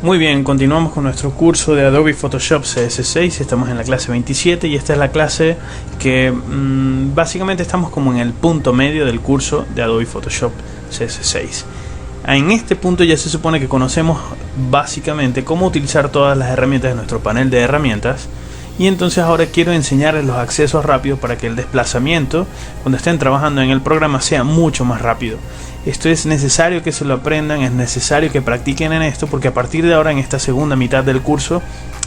Muy bien, continuamos con nuestro curso de Adobe Photoshop CS6. Estamos en la clase 27 y esta es la clase que básicamente estamos como en el punto medio del curso de Adobe Photoshop CS6. En este punto ya se supone que conocemos básicamente cómo utilizar todas las herramientas de nuestro panel de herramientas. Y entonces ahora quiero enseñarles los accesos rápidos para que el desplazamiento cuando estén trabajando en el programa sea mucho más rápido. Esto es necesario que se lo aprendan, es necesario que practiquen en esto, porque a partir de ahora, en esta segunda mitad del curso,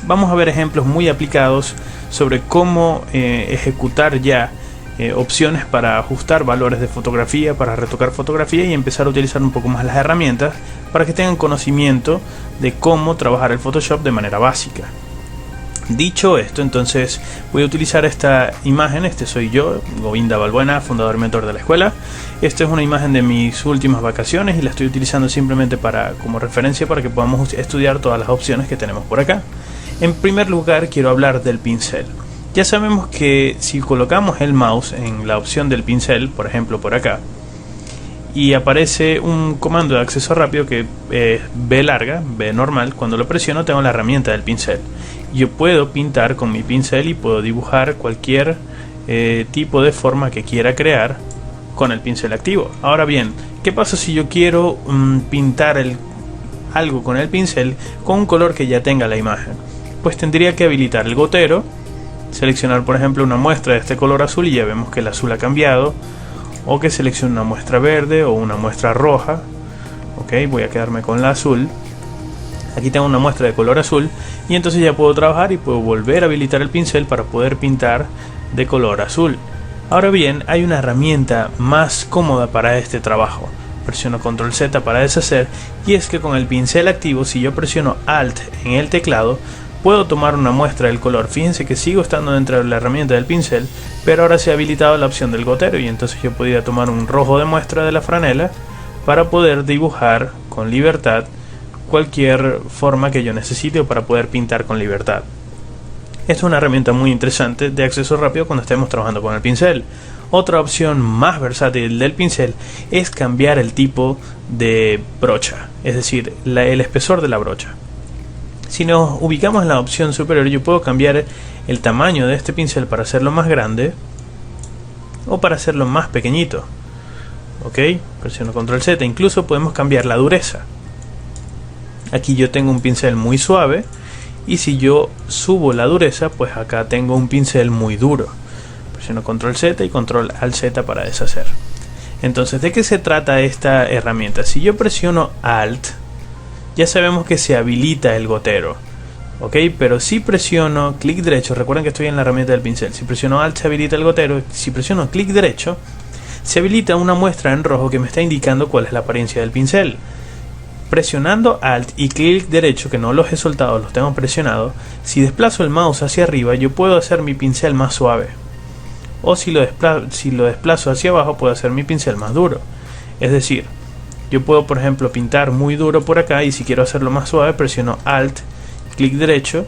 vamos a ver ejemplos muy aplicados sobre cómo ejecutar ya opciones para ajustar valores de fotografía, para retocar fotografía y empezar a utilizar un poco más las herramientas para que tengan conocimiento de cómo trabajar el Photoshop de manera básica. Dicho esto, entonces voy a utilizar esta imagen. Este soy yo, Govinda Balbuena, fundador y mentor de la escuela. Esta es una imagen de mis últimas vacaciones y la estoy utilizando simplemente como referencia para que podamos estudiar todas las opciones que tenemos por acá. En primer lugar, quiero hablar del pincel. Ya sabemos que si colocamos el mouse en la opción del pincel, por ejemplo por acá, y aparece un comando de acceso rápido que es B larga, B normal, cuando lo presiono tengo la herramienta del pincel. Yo puedo pintar con mi pincel y puedo dibujar cualquier tipo de forma que quiera crear con el pincel activo. Ahora bien, ¿qué pasa si yo quiero pintar algo con el pincel con un color que ya tenga la imagen? Pues tendría que habilitar el gotero, seleccionar por ejemplo una muestra de este color azul y ya vemos que el azul ha cambiado, o que seleccione una muestra verde o una muestra roja. Ok, voy a quedarme con la azul. Aquí tengo una muestra de color azul y entonces ya puedo trabajar y puedo volver a habilitar el pincel para poder pintar de color azul. Ahora bien, hay una herramienta más cómoda para este trabajo. Presiono Control Z para deshacer, y es que con el pincel activo, si yo presiono Alt en el teclado, puedo tomar una muestra del color. Fíjense que sigo estando dentro de la herramienta del pincel, pero ahora se ha habilitado la opción del gotero y entonces yo podría tomar un rojo de muestra de la franela para poder dibujar con libertad cualquier forma que yo necesite, o para poder pintar con libertad. Esta es una herramienta muy interesante de acceso rápido cuando estemos trabajando con el pincel. Otra opción más versátil del pincel es cambiar el tipo de brocha, es decir, el espesor de la brocha. Si nos ubicamos en la opción superior, yo puedo cambiar el tamaño de este pincel para hacerlo más grande o para hacerlo más pequeñito. Ok, presiono Control Z. Incluso podemos cambiar la dureza. Aquí yo tengo un pincel muy suave, y si yo subo la dureza, pues acá tengo un pincel muy duro. Presiono Control Z y Control Alt Z para deshacer. Entonces, ¿de qué se trata esta herramienta? Si yo presiono Alt, ya sabemos que se habilita el gotero. Ok, pero si presiono clic derecho, recuerden que estoy en la herramienta del pincel. Si presiono Alt se habilita el gotero. Si presiono clic derecho, se habilita una muestra en rojo que me está indicando cuál es la apariencia del pincel. Presionando Alt y clic derecho, que no los he soltado, los tengo presionados, si desplazo el mouse hacia arriba, yo puedo hacer mi pincel más suave. O si lo desplazo hacia abajo, puedo hacer mi pincel más duro. Es decir, yo puedo por ejemplo pintar muy duro por acá, y si quiero hacerlo más suave, presiono Alt, clic derecho,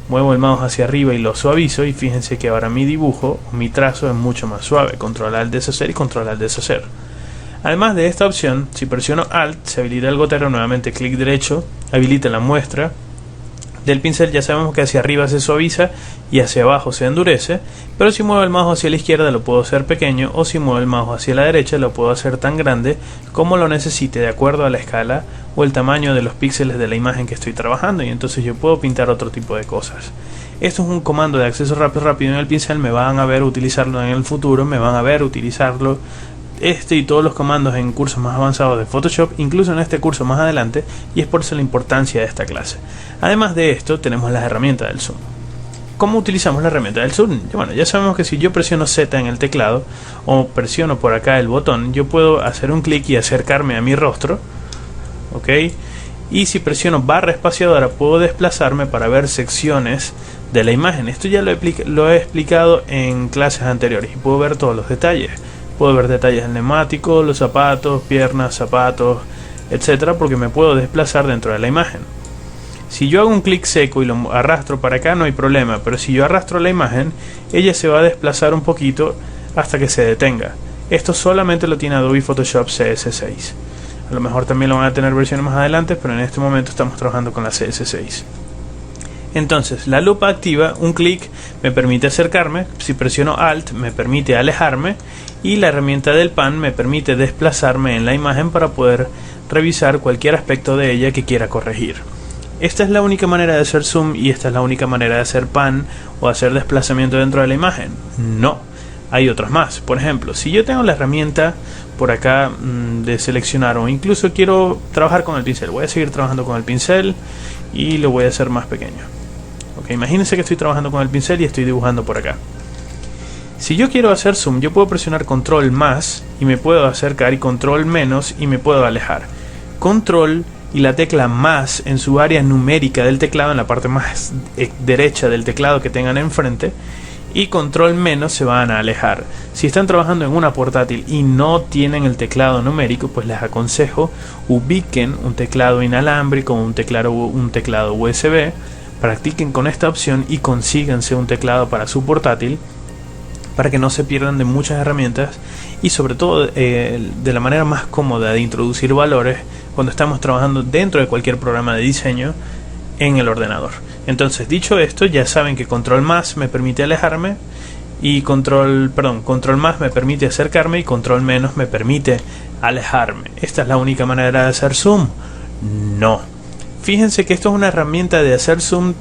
muevo el mouse hacia arriba y lo suavizo, y fíjense que ahora mi dibujo, mi trazo es mucho más suave. Control Alt deshacer y Control Alt deshacer. Además de esta opción, si presiono Alt, se habilita el gotero. Nuevamente clic derecho, habilita la muestra del pincel. Ya sabemos que hacia arriba se suaviza y hacia abajo se endurece, pero si muevo el mouse hacia la izquierda lo puedo hacer pequeño, o si muevo el mouse hacia la derecha lo puedo hacer tan grande como lo necesite, de acuerdo a la escala o el tamaño de los píxeles de la imagen que estoy trabajando, y entonces yo puedo pintar otro tipo de cosas. Esto es un comando de acceso rápido en el pincel. Me van a ver utilizarlo en el futuro, me van a ver utilizarlo y todos los comandos en cursos más avanzados de Photoshop, incluso en este curso más adelante, y es por eso la importancia de esta clase. Además de esto, tenemos las herramientas del zoom. ¿Cómo utilizamos la herramienta del zoom? Bueno, ya sabemos que si yo presiono Z en el teclado o presiono por acá el botón, yo puedo hacer un clic y acercarme a mi rostro. Ok, y si presiono barra espaciadora puedo desplazarme para ver secciones de la imagen. Esto ya lo he explicado en clases anteriores y puedo ver todos los detalles. Puedo ver detalles del neumático, los zapatos, piernas, zapatos, etcétera, porque me puedo desplazar dentro de la imagen. Si yo hago un clic seco y lo arrastro para acá no hay problema, pero si yo arrastro la imagen, ella se va a desplazar un poquito hasta que se detenga. Esto solamente lo tiene Adobe Photoshop CS6. A lo mejor también lo van a tener versiones más adelante, pero en este momento estamos trabajando con la CS6. Entonces, la lupa activa, un clic me permite acercarme, si presiono Alt me permite alejarme, y la herramienta del pan me permite desplazarme en la imagen para poder revisar cualquier aspecto de ella que quiera corregir. Esta es la única manera de hacer zoom y esta es la única manera de hacer pan o hacer desplazamiento dentro de la imagen. No, hay otras más. Por ejemplo, si yo tengo la herramienta por acá de seleccionar, o incluso quiero trabajar con el pincel, voy a seguir trabajando con el pincel y lo voy a hacer más pequeño. Ok, imagínense que estoy trabajando con el pincel y estoy dibujando por acá. Si yo quiero hacer zoom, yo puedo presionar control más y me puedo acercar, y control menos y me puedo alejar. Control y la tecla más en su área numérica del teclado, en la parte más derecha del teclado que tengan enfrente, y control menos se van a alejar. Si están trabajando en una portátil y no tienen el teclado numérico, pues les aconsejo ubiquen un teclado inalámbrico o un teclado USB, practiquen con esta opción y consíganse un teclado para su portátil para que no se pierdan de muchas herramientas, y sobre todo de la manera más cómoda de introducir valores cuando estamos trabajando dentro de cualquier programa de diseño en el ordenador. Entonces, dicho esto, ya saben que control más me permite alejarme, y control más me permite acercarme, y control menos me permite alejarme. ¿Esta es la única manera de hacer zoom? No. Fíjense que esto es una herramienta de hacer zoom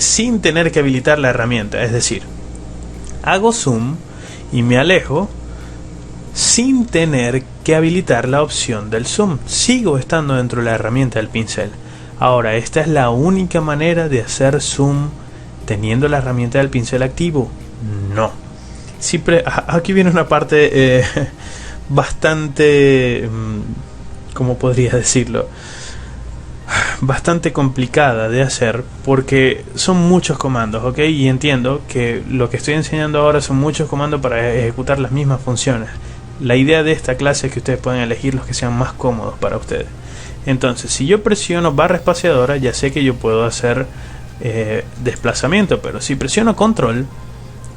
sin tener que habilitar la herramienta. Es decir, hago zoom y me alejo sin tener que habilitar la opción del zoom. Sigo estando dentro de la herramienta del pincel. Ahora, ¿esta es la única manera de hacer zoom teniendo la herramienta del pincel activo? No. Aquí viene una parte bastante, ¿cómo podría decirlo? Bastante complicada de hacer, porque son muchos comandos, ¿ok? Y entiendo que lo que estoy enseñando ahora son muchos comandos para ejecutar las mismas funciones. La idea de esta clase es que ustedes puedan elegir los que sean más cómodos para ustedes. Entonces, si yo presiono barra espaciadora, ya sé que yo puedo hacer desplazamiento, pero si presiono control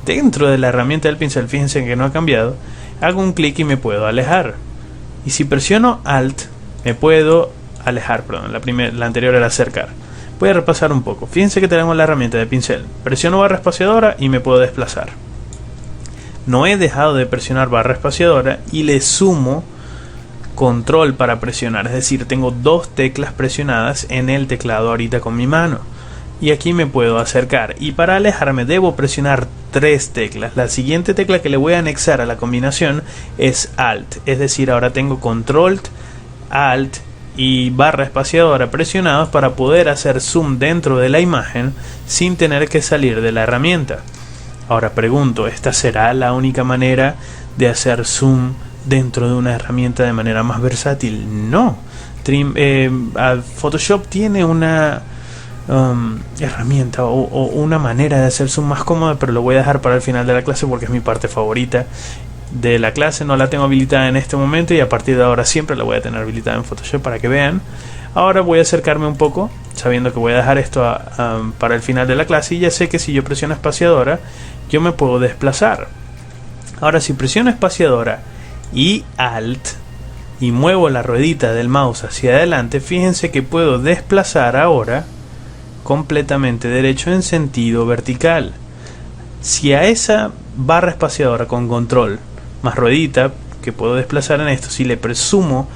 dentro de la herramienta del pincel, fíjense que no ha cambiado, hago un clic y me puedo alejar. Y si presiono alt, me puedo alejar, perdón, la anterior era acercar. Voy a repasar un poco. Fíjense que tenemos la herramienta de pincel. Presiono barra espaciadora y me puedo desplazar. No he dejado de presionar barra espaciadora y le sumo control para presionar. Es decir, tengo dos teclas presionadas en el teclado ahorita con mi mano. Y aquí me puedo acercar. Y para alejarme debo presionar tres teclas. La siguiente tecla que le voy a anexar a la combinación es alt. Es decir, ahora tengo control, alt y barra espaciadora presionados para poder hacer zoom dentro de la imagen sin tener que salir de la herramienta. Ahora pregunto, ¿esta será la única manera de hacer zoom dentro de una herramienta de manera más versátil? No. Photoshop tiene una herramienta o una manera de hacer zoom más cómoda, pero lo voy a dejar para el final de la clase porque es mi parte favorita de la clase. No la tengo habilitada en este momento y a partir de ahora siempre la voy a tener habilitada en Photoshop para que vean. Ahora voy a acercarme un poco, sabiendo que voy a dejar esto para el final de la clase, y ya sé que si yo presiono espaciadora yo me puedo desplazar. Ahora, si presiono espaciadora y alt y muevo la ruedita del mouse hacia adelante, fíjense que puedo desplazar ahora completamente derecho en sentido vertical. Si a esa barra espaciadora con control más ruedita que puedo desplazar en esto, si le presumo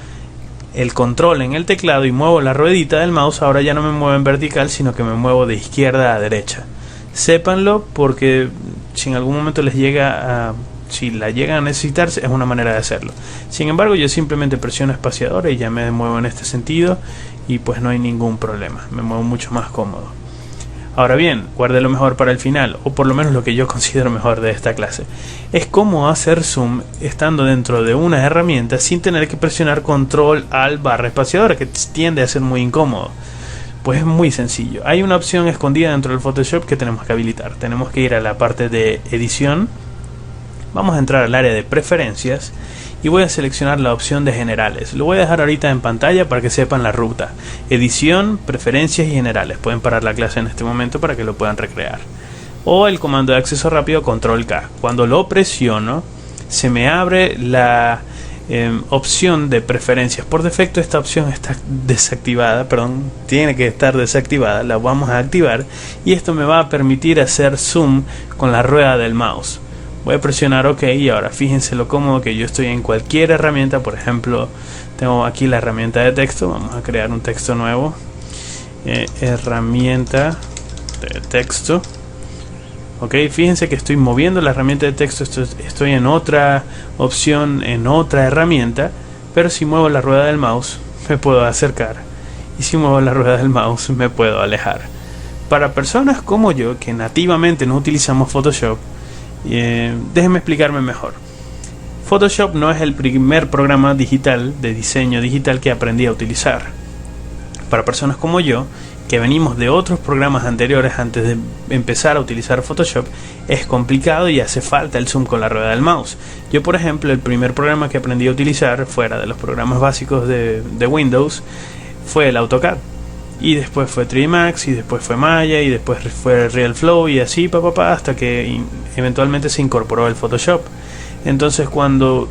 el control en el teclado y muevo la ruedita del mouse, ahora ya no me muevo en vertical, sino que me muevo de izquierda a derecha. Sépanlo, porque si en algún momento si la llegan a necesitar, es una manera de hacerlo. Sin embargo, yo simplemente presiono espaciadora y ya me muevo en este sentido, y pues no hay ningún problema, me muevo mucho más cómodo. Ahora bien, guarde lo mejor para el final, o por lo menos lo que yo considero mejor de esta clase. Es cómo hacer zoom estando dentro de una herramienta sin tener que presionar control alt barra espaciadora, que tiende a ser muy incómodo. Pues es muy sencillo. Hay una opción escondida dentro del Photoshop que tenemos que habilitar. Tenemos que ir a la parte de edición. Vamos a entrar al área de preferencias y voy a seleccionar la opción de generales. Lo voy a dejar ahorita en pantalla para que sepan la ruta. Edición, preferencias y generales. Pueden parar la clase en este momento para que lo puedan recrear. O el comando de acceso rápido, control K. Cuando lo presiono, se me abre opción de preferencias. Por defecto esta opción está desactivada, tiene que estar desactivada. La vamos a activar y esto me va a permitir hacer zoom con la rueda del mouse. Voy a presionar OK y ahora fíjense lo cómodo que yo estoy en cualquier herramienta. Por ejemplo, tengo aquí la herramienta de texto. Vamos a crear un texto nuevo. Herramienta de texto. Ok, fíjense que estoy moviendo la herramienta de texto. Estoy en otra opción, en otra herramienta. Pero si muevo la rueda del mouse me puedo acercar, y si muevo la rueda del mouse me puedo alejar. Para personas como yo que nativamente no utilizamos Photoshop, déjenme explicarme mejor. Photoshop no es el primer programa digital de diseño digital que aprendí a utilizar. Para personas como yo, que venimos de otros programas anteriores antes de empezar a utilizar Photoshop, es complicado y hace falta el zoom con la rueda del mouse. Yo, por ejemplo, el primer programa que aprendí a utilizar fuera de los programas básicos de Windows fue el AutoCAD, y después fue 3D Max, y después fue Maya, y después fue RealFlow, y así hasta que eventualmente se incorporó el Photoshop. Entonces, cuando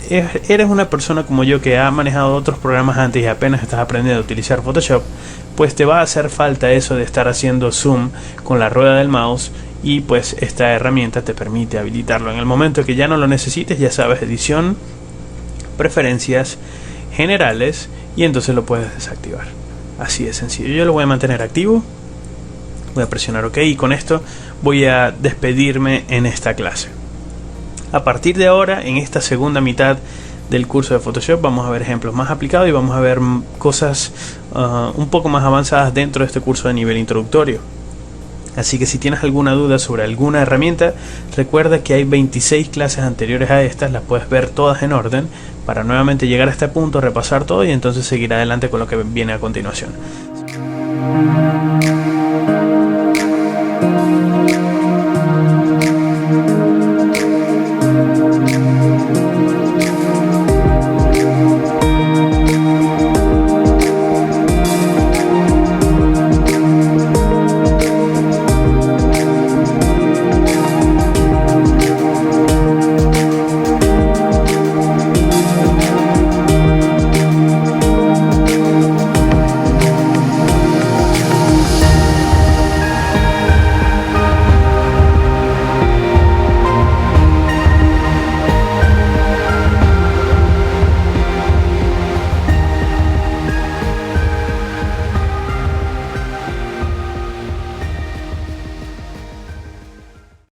eres una persona como yo que ha manejado otros programas antes y apenas estás aprendiendo a utilizar Photoshop, pues te va a hacer falta eso de estar haciendo zoom con la rueda del mouse, y pues esta herramienta te permite habilitarlo. En el momento que ya no lo necesites, ya sabes, edición, preferencias, generales, y entonces lo puedes desactivar. Así de sencillo. Yo lo voy a mantener activo, voy a presionar OK, y con esto voy a despedirme en esta clase. A partir de ahora, en esta segunda mitad del curso de Photoshop, vamos a ver ejemplos más aplicados y vamos a ver cosas un poco más avanzadas dentro de este curso de nivel introductorio. Así que si tienes alguna duda sobre alguna herramienta, recuerda que hay 26 clases anteriores a estas, las puedes ver todas en orden para nuevamente llegar a este punto, repasar todo y entonces seguir adelante con lo que viene a continuación.